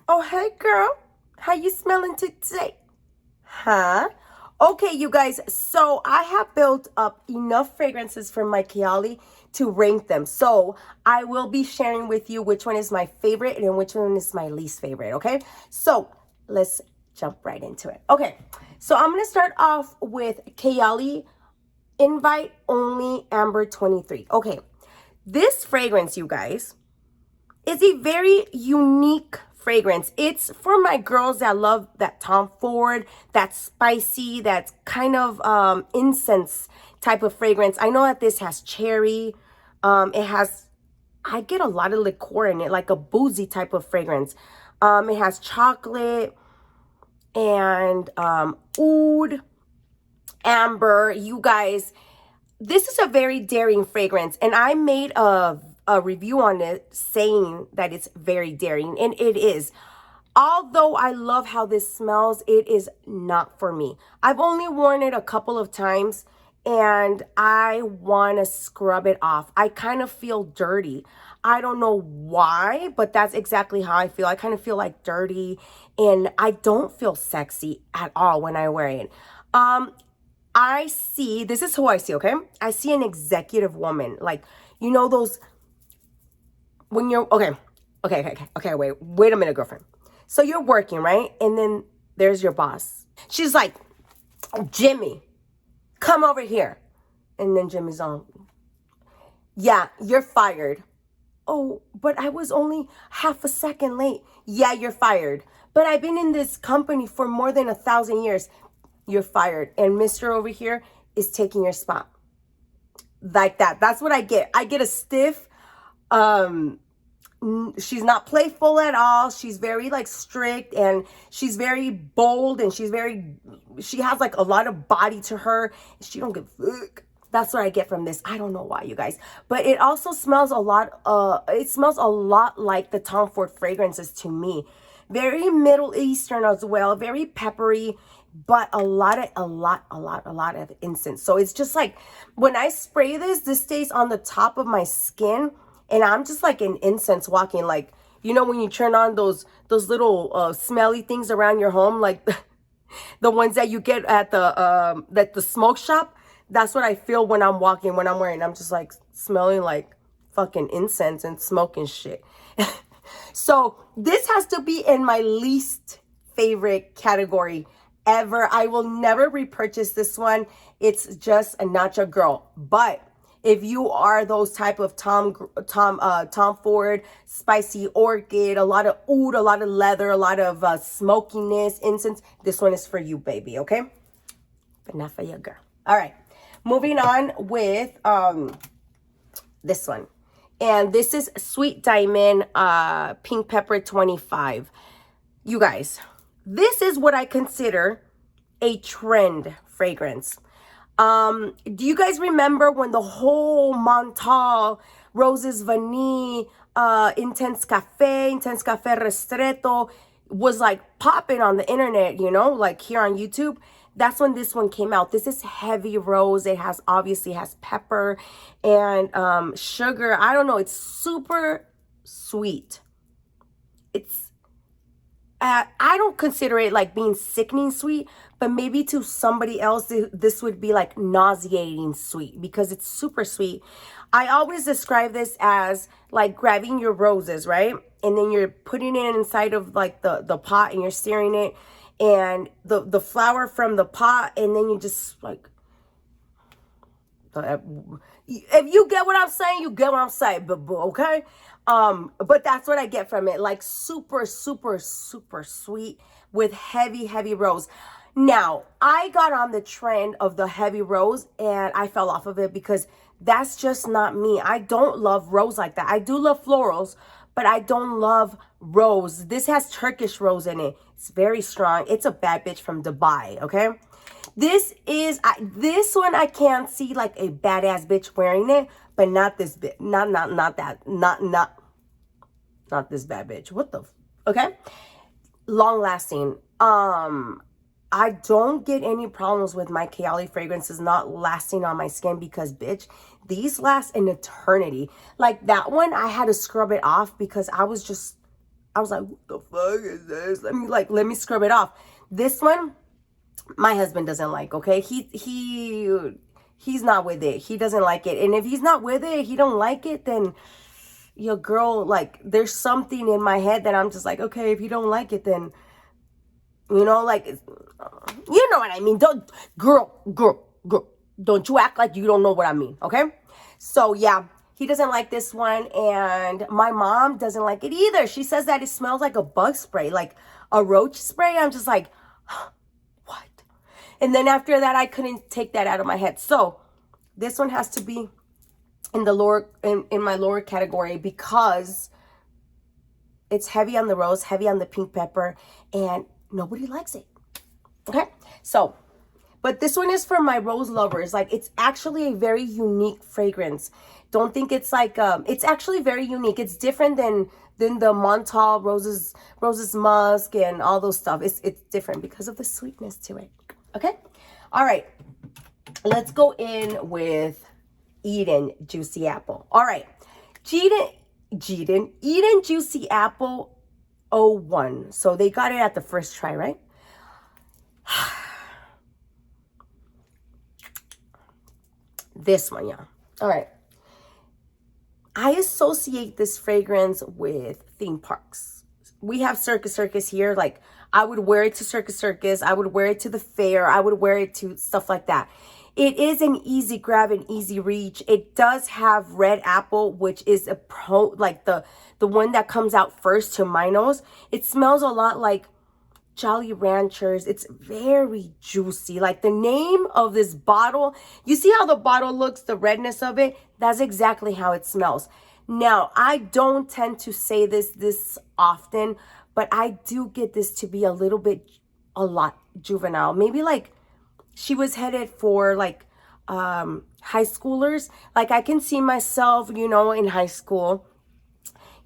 Oh, hey girl. How you smelling today? Huh? Okay, you guys. So I have built up enough fragrances from my Kayali to rank them. So I will be sharing with you which one is my favorite and which one is my least favorite. Okay. So let's jump right into it. Okay. So I'm going to start off with Kayali Invite Only Amber 23. Okay. This fragrance, you guys, is a very unique fragrance. It's for my girls that love that Tom Ford, that spicy, that kind of incense type of fragrance. I know that this has cherry. It has, I get a lot of liqueur in it, like a boozy type of fragrance. It has chocolate and oud, amber. You guys, this is a very daring fragrance, and I made a review on it saying that it's very daring, and it is. Although I love how this smells, it is not for me. I've only worn it a couple of times, and I want to scrub it off. I kind of feel dirty. I don't know why, but that's exactly how I feel. I kind of feel like dirty, and I don't feel sexy at all when I wear it. I see, this is who I see, okay? I see an executive woman. Like, you know those, when you're, okay, wait a minute, girlfriend. So you're working, right? And then there's your boss. She's like, Jimmy, come over here. And then Jimmy's on, yeah, you're fired. Oh, but I was only half a second late. Yeah, you're fired. But I've been in this company for more than 1,000 years. You're fired. And Mr. over here is taking your spot. Like that. That's what I get. I get a stiff, she's not playful at all. She's very like strict, and she's very bold, and she has like a lot of body to her. She don't give a fuck. That's what I get from this. I don't know why, you guys. But it also smells a lot, it smells a lot like the Tom Ford fragrances to me. Very Middle Eastern as well, very peppery, but a lot of incense. So it's just like when I spray this stays on the top of my skin, and I'm just like an incense walking. Like, you know, when you turn on those little smelly things around your home, like the ones that you get at the smoke shop. That's what I feel when I'm walking, when I'm wearing. I'm just like smelling like fucking incense and smoking shit. So this has to be in my least favorite category ever. I will never repurchase this one. It's just a not your girl. But if you are those type of Tom Ford, spicy orchid, a lot of oud, a lot of leather, a lot of smokiness, incense, this one is for you, baby, okay? But not for your girl. All right, moving on with this one. And this is Sweet Diamond Pink Pepper 25. You guys, this is what I consider a trend fragrance. Do you guys remember when the whole Montal, Roses Vanille, Intense Cafe Ristretto was like popping on the internet, you know, like here on YouTube? That's when this one came out. This is heavy rose. It obviously has pepper and sugar. I don't know. It's super sweet. I don't consider it like being sickening sweet, but maybe to somebody else, this would be like nauseating sweet because it's super sweet. I always describe this as like grabbing your roses, right? And then you're putting it inside of like the pot, and you're stirring it, and the flower from the pot, and then you just like, if you get what I'm saying, you get what I'm saying, okay? But that's what I get from it. Like super sweet with heavy rose. Now, I got on the trend of the heavy rose, and I fell off of it because that's just not me. I don't love rose like that. I do love florals, but I don't love rose. This has Turkish rose in it. It's very strong. It's a bad bitch from Dubai, okay? This one I can see like a badass bitch wearing it, but not this bitch. Not this bad bitch. What the okay? Long lasting. I don't get any problems with my Kayali fragrances not lasting on my skin because, bitch, these last an eternity. Like that one, I had to scrub it off because I was like, what the fuck is this? Let me scrub it off. This one, my husband doesn't like, okay? He's not with it. He doesn't like it. And if he's not with it, he don't like it, then your girl, like, there's something in my head that I'm just like, okay, if you don't like it, then, you know, like, you know what I mean. Girl, don't you act like you don't know what I mean, okay? So, yeah, he doesn't like this one, and my mom doesn't like it either. She says that it smells like a bug spray, like a roach spray. I'm just like, what? And then after that, I couldn't take that out of my head. So, this one has to be in the lower, in my lower category because it's heavy on the rose, heavy on the pink pepper, and nobody likes it. Okay, so, but this one is for my rose lovers. Like, it's actually a very unique fragrance. Don't think it's like, it's actually very unique. It's different than the Montal roses musk and all those stuff. It's different because of the sweetness to it. Okay, all right, let's go in with Eden Juicy Apple. All right, Eden Juicy Apple 01. So they got it at the first try, right? This one, yeah. All right. I associate this fragrance with theme parks. We have Circus Circus here. Like, I would wear it to Circus Circus. I would wear it to the fair. I would wear it to stuff like that. It is an easy grab and easy reach. It does have red apple, which is like the one that comes out first to my nose. It smells a lot like Jolly Ranchers. It's very juicy. Like the name of this bottle, you see how the bottle looks, the redness of it? That's exactly how it smells. Now, I don't tend to say this often, but I do get this to be a lot juvenile. Maybe like she was headed for like high schoolers. Like I can see myself, you know, in high school.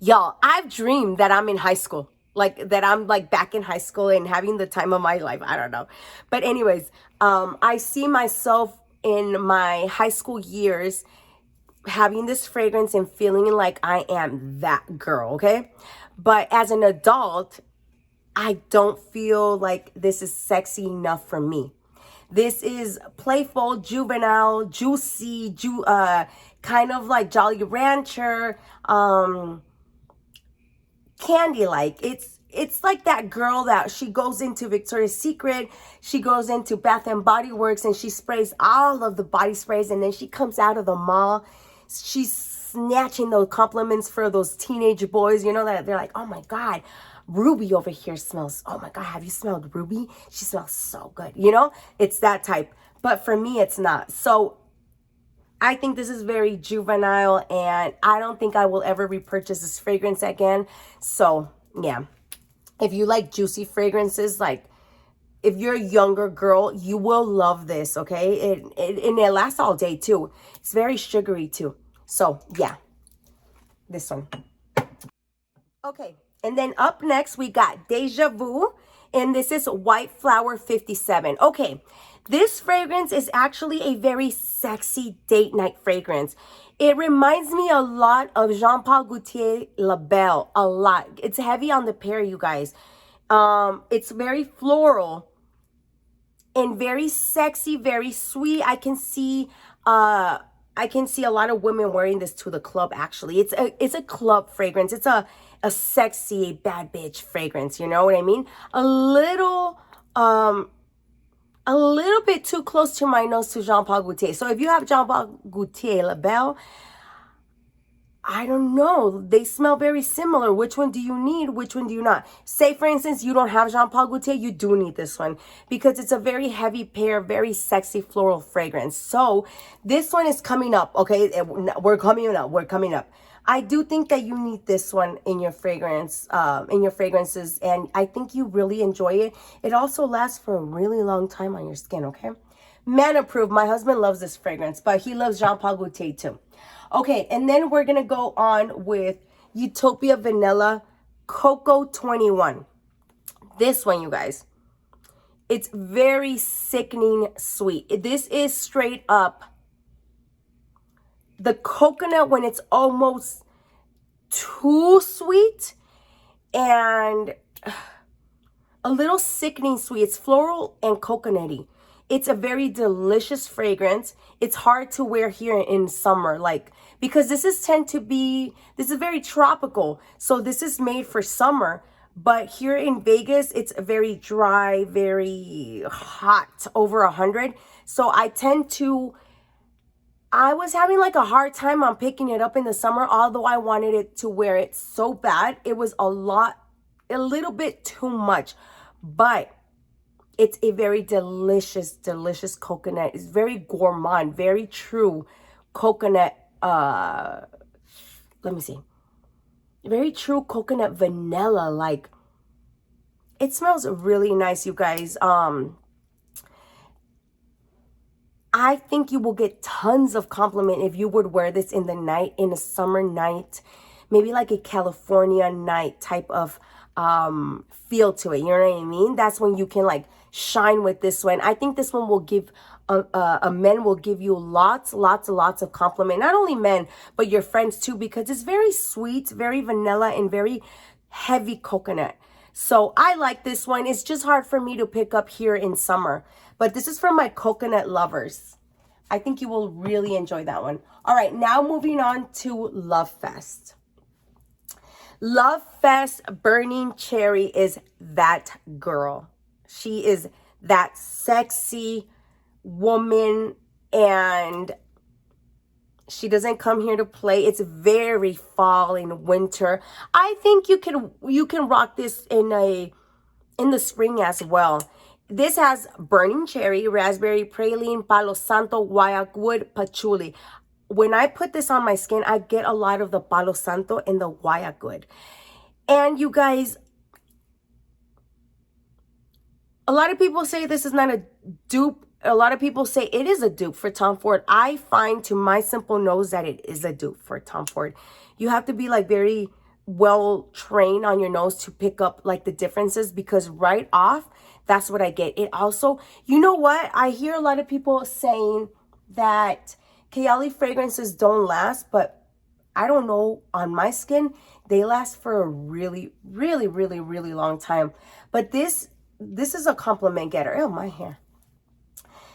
Y'all, I've dreamed that I'm in high school. Like that I'm like back in high school and having the time of my life. I don't know. But anyways, I see myself in my high school years having this fragrance and feeling like I am that girl, okay? But as an adult, I don't feel like this is sexy enough for me. This is playful, juvenile, juicy, kind of like Jolly Rancher, candy-like. It's like that girl that she goes into Victoria's Secret, she goes into Bath and Body Works, and she sprays all of the body sprays, and then she comes out of the mall. She's snatching those compliments for those teenage boys, you know, that they're like, oh my God, Ruby over here smells, oh my God, have you smelled Ruby? She smells so good, you know? It's that type. But for me, it's not. So I think this is very juvenile, and I don't think I will ever repurchase this fragrance again. So, yeah. If you like juicy fragrances, like if you're a younger girl, you will love this, okay? And it lasts all day, too. It's very sugary, too. So, yeah. This one. Okay. And then up next, we got Deja Vu. And this is White Flower 57. Okay. This fragrance is actually a very sexy date night fragrance. It reminds me a lot of Jean Paul Gaultier La Belle. A lot. It's heavy on the pear, you guys. It's very floral and very sexy, very sweet. I can see a lot of women wearing this to the club, actually. It's a club fragrance. It's a sexy bad bitch fragrance, you know what I mean? A little bit too close to my nose to Jean Paul Gaultier. So if you have Jean Paul Gaultier La Belle, I don't know. They smell very similar. Which one do you need? Which one do you not? Say, for instance, you don't have Jean Paul Gaultier. You do need this one because it's a very heavy pear, very sexy floral fragrance. So this one is coming up, okay? We're coming up. I do think that you need this one in your fragrance, in your fragrances, and I think you really enjoy it. It also lasts for a really long time on your skin, okay? Man approved. My husband loves this fragrance, but he loves Jean Paul Gaultier too. Okay, and then we're going to go on with Utopia Vanilla Cocoa 21. This one, you guys, It's very sickening sweet. This is straight up the coconut when it's almost too sweet and a little sickening sweet. It's floral and coconutty. It's a very delicious fragrance. It's hard to wear here in summer, like, because this is very tropical. So this is made for summer, but here in Vegas, it's very dry, very hot, over 100. So I was having like a hard time on picking it up in the summer, although I wanted it to wear it so bad. It was a little bit too much, but it's a very delicious, delicious coconut. It's very gourmand, very true coconut. Let me see. Very true coconut vanilla. Like, it smells really nice, you guys. I think you will get tons of compliment if you would wear this in the night, in a summer night, maybe like a California night type of feel to it. You know what I mean? That's when you can like shine with this one. I think this one will give men will give you lots of compliment. Not only men, but your friends too, because it's very sweet, very vanilla, and very heavy coconut. So I like this one. It's just hard for me to pick up here in summer. But this is for my coconut lovers. I think you will really enjoy that one. All right, now moving on to Love Fest. Love Fest Burning Cherry is that girl. She is that sexy woman, and she doesn't come here to play. It's very fall and winter. I think you can rock this in the spring as well. This has burning cherry, raspberry, praline, palo santo, guaiac wood, patchouli. When I put this on my skin, I get a lot of the palo santo and the guaiac wood. And you guys, a lot of people say this is not a dupe. A lot of people say it is a dupe for Tom Ford. I find to my simple nose that it is a dupe for Tom Ford. You have to be like very well trained on your nose to pick up like the differences, because right off, that's what I get. It also, you know what? I hear a lot of people saying that Kayali fragrances don't last, but I don't know. On my skin, they last for a really long time. But this is a compliment getter. Oh, my hair.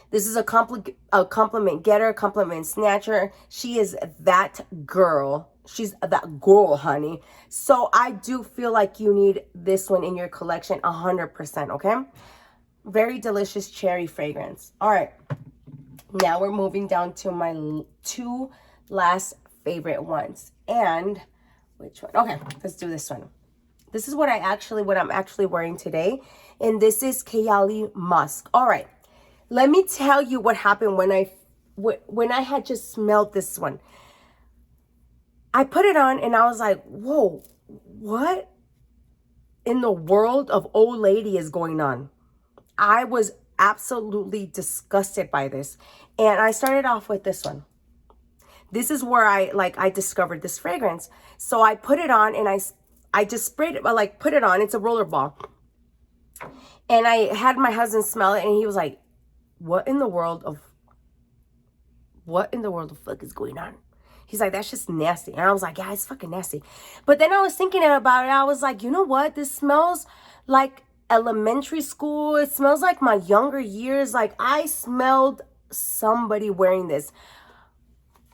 This is a compliment getter, compliment snatcher. She is that girl. She's that girl, honey. So I do feel like you need this one in your collection 100%, okay? Very delicious cherry fragrance. All right. Now we're moving down to my two last favorite ones. And which one? Okay, let's do this one. This is what I'm actually wearing today. And this is Kayali Musk. All right. Let me tell you what happened when I had just smelled this one. I put it on and I was like, whoa, what in the world of old lady is going on? I was absolutely disgusted by this. And I started off with this one. This is where I discovered this fragrance. So I put it on and I just sprayed it, put it on. It's a roller ball. And I had my husband smell it and he was like, what in the world of fuck is going on? He's like, that's just nasty. And I was like, yeah, it's fucking nasty. But then I was thinking about it. I was like, you know what? This smells like elementary school. It smells like my younger years. Like, I smelled somebody wearing this.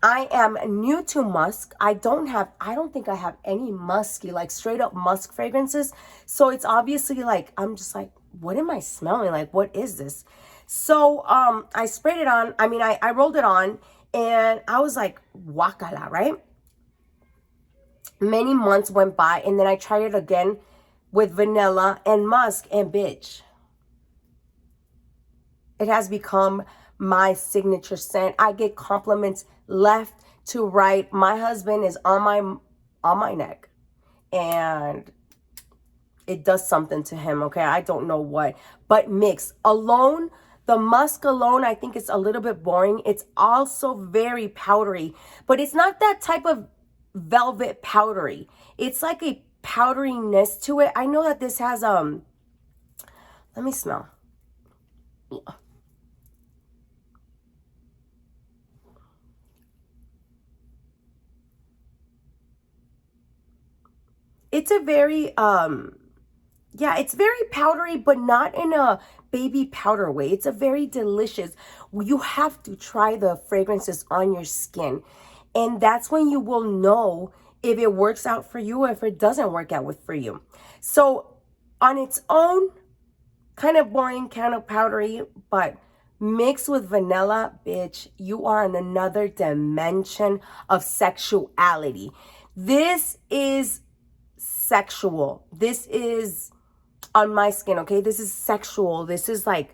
I am new to musk. I don't think I have any musky, like straight up musk fragrances. So it's obviously like, I'm just like, what am I smelling? Like, what is this? So I sprayed it on. I mean, I rolled it on and I was like, wakala, right? Many months went by and then I tried it again with vanilla and musk, and bitch, it has become my signature scent. I get compliments left to right. My husband is on my neck and it does something to him, okay? I don't know what. But mix alone, the musk alone, I think it's a little bit boring. It's also very powdery, but it's not that type of velvet powdery. It's like a powderiness to it. I know that this has let me smell. It's a very yeah, it's very powdery, but not in a baby powder way. It's a very delicious. You have to try the fragrances on your skin. And that's when you will know if it works out for you or if it doesn't work out for you. So on its own, kind of boring, kind of powdery, but mixed with vanilla, bitch, you are in another dimension of sexuality. This is sexual. This is on my skin, okay? This is sexual. This is like,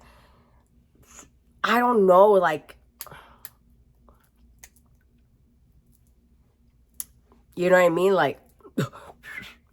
I don't know, like, you know what I mean? Like,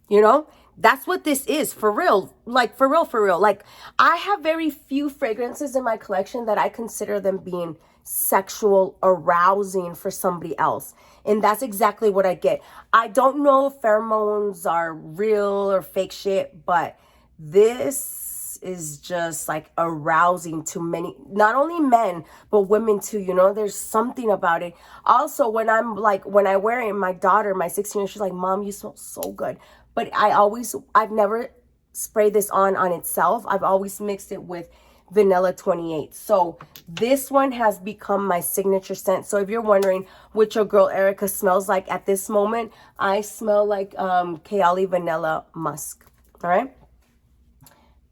you know? That's what this is, for real. Like, for real, for real. Like, I have very few fragrances in my collection that I consider them being sexual, arousing for somebody else. And that's exactly what I get. I don't know if pheromones are real or fake shit, but this is just like arousing to many, not only men, but women too. You know, there's something about it. Also, when I wear it, my daughter, my 16-year-old, she's like, Mom, you smell so good. But I've never sprayed this on itself. I've always mixed it with Vanilla 28. So this one has become my signature scent. So if you're wondering what your girl Erica smells like at this moment, I smell like Kayali Vanilla Musk. All right?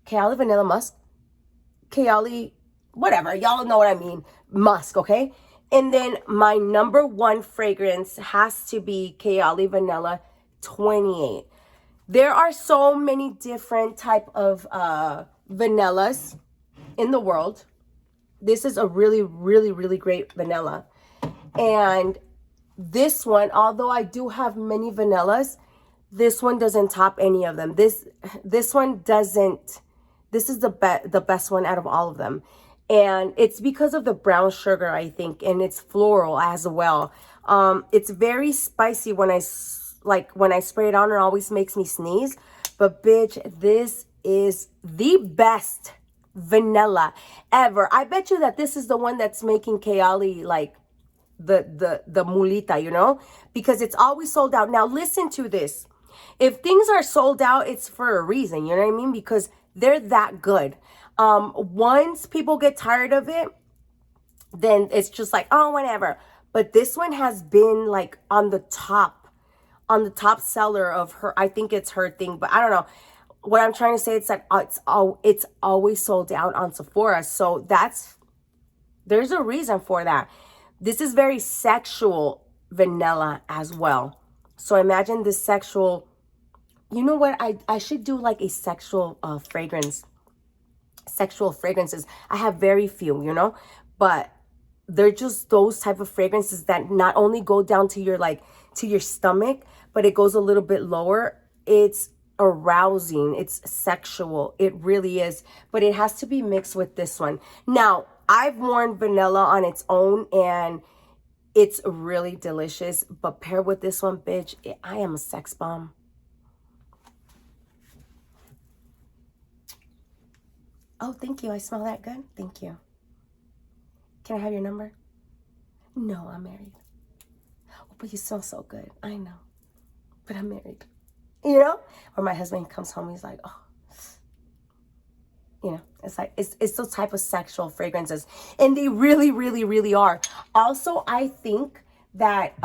Kayali Vanilla Musk. Kayali, whatever. Y'all know what I mean. Musk, okay? And then my number one fragrance has to be Kayali Vanilla 28. There are so many different type of vanillas in the world. This is a really, really, really great vanilla. And this one, although I do have many vanillas, this one doesn't top any of them. This one doesn't. This is the best one out of all of them. And it's because of the brown sugar, I think, and it's floral as well. It's very spicy when I spray it on, it always makes me sneeze. But bitch, this is the best vanilla ever. I bet you that this is the one that's making Kayali like the mulita, you know, because it's always sold out. Now listen to this. If things are sold out, it's for a reason, you know what I mean? Because they're that good. Once people get tired of it, then it's just like, oh, whatever. But this one has been like on the top seller of her. I think it's her thing, but I don't know. What I'm trying to say is that it's always sold out on Sephora. So there's a reason for that. This is very sexual vanilla as well. So imagine this sexual, you know what? I should do like a sexual sexual fragrances. I have very few, you know, but they're just those type of fragrances that not only go down to your to your stomach, but it goes a little bit lower. It's arousing. It's sexual. It really is. But it has to be mixed with this one. Now, I've worn vanilla on its own and it's really delicious. But paired with this one, bitch, I am a sex bomb. Oh, thank you. I smell that good. Thank you. Can I have your number? No, I'm married. Oh, but you smell so good. I know. But I'm married. You know? Or my husband comes home, he's like, oh. You know, it's like, it's those type of sexual fragrances. And they really, really, really are. Also, I think that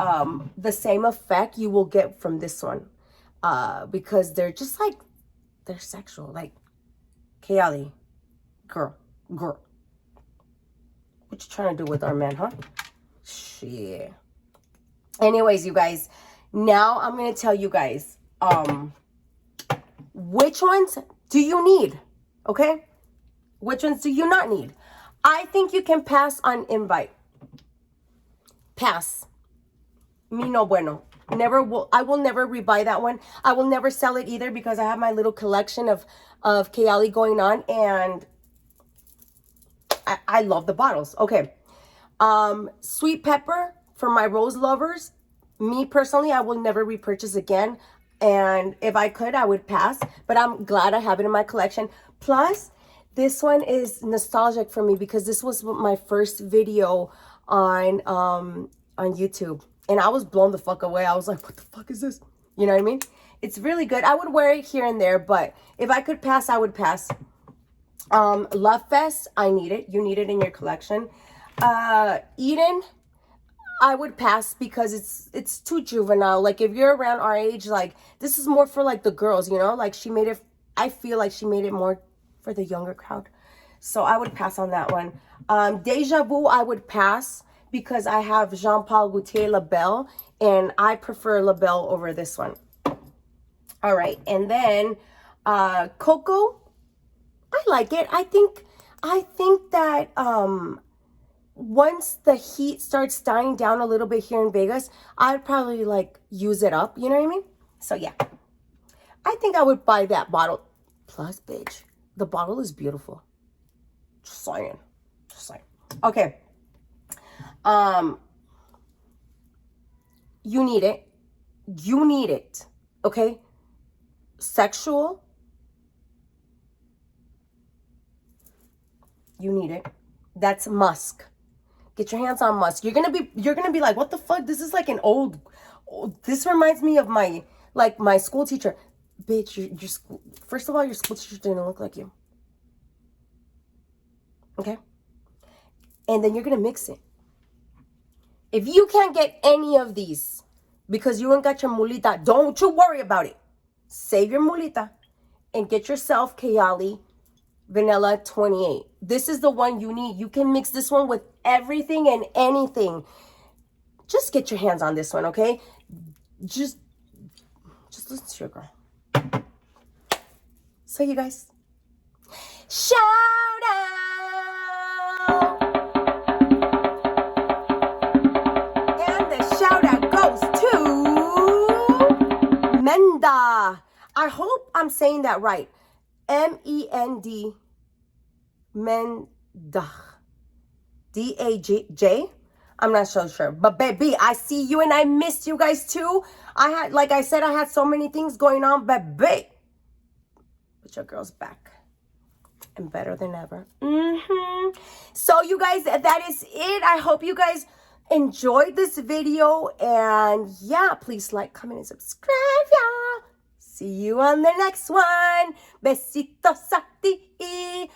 the same effect you will get from this one. Because they're just like, they're sexual. Like, Kayali, girl. What you trying to do with our man, huh? Shit. Anyways, you guys, now I'm going to tell you guys, which ones do you need? Okay? Which ones do you not need? I think you can pass on invite. Pass. Me no bueno. I will never rebuy that one. I will never sell it either because I have my little collection of Kayali going on and I love the bottles. Okay. Sweet pepper for my rose lovers. Me personally, I will never repurchase again. And if I could, I would pass. But I'm glad I have it in my collection. Plus, This one is nostalgic for me because this was my first video on YouTube. And I was blown the fuck away. I was like, what the fuck is this? You know what I mean? It's really good. I would wear it here and there, but if I could pass, I would pass. Love Fest, I need it. You need it in your collection. Eden, I would pass because it's too juvenile. Like, if you're around our age, like, this is more for, like, the girls, you know? Like, she made it, I feel like she made it more for the younger crowd. So I would pass on that one. Deja Vu, I would pass because I have Jean-Paul Gaultier LaBelle, and I prefer LaBelle over this one. All right, and then Coco, I like it. I think that once the heat starts dying down a little bit here in Vegas, I'd probably like use it up. You know what I mean? So yeah, I think I would buy that bottle. Plus, bitch, the bottle is beautiful. Just saying. Just saying. Okay. You need it. You need it. Okay? Sexual. You need it. That's Musk. Get your hands on Musk. You're gonna be like, what the fuck? This is like an old this reminds me of my school teacher. Bitch, your school, first of all, your school teacher didn't look like you. Okay? And then you're gonna mix it. If you can't get any of these because you ain't got your mulita, don't you worry about it. Save your mulita and get yourself Kayali Vanilla 28. This is the one you need. You can mix this one with everything and anything. Just get your hands on this one, okay? Just listen to your girl. So you guys, shout out! Goes to Menda. I hope I'm saying that right. M-E-N-D. Menda. D-A-J. I'm not so sure. But baby, I see you and I missed you guys too. Like I said, I had so many things going on, baby. But your girl's back. And better than ever. So you guys, that is it. I hope you guys enjoyed this video, and yeah, please like, comment, and subscribe, y'all. See you on the next one. Besitos a ti.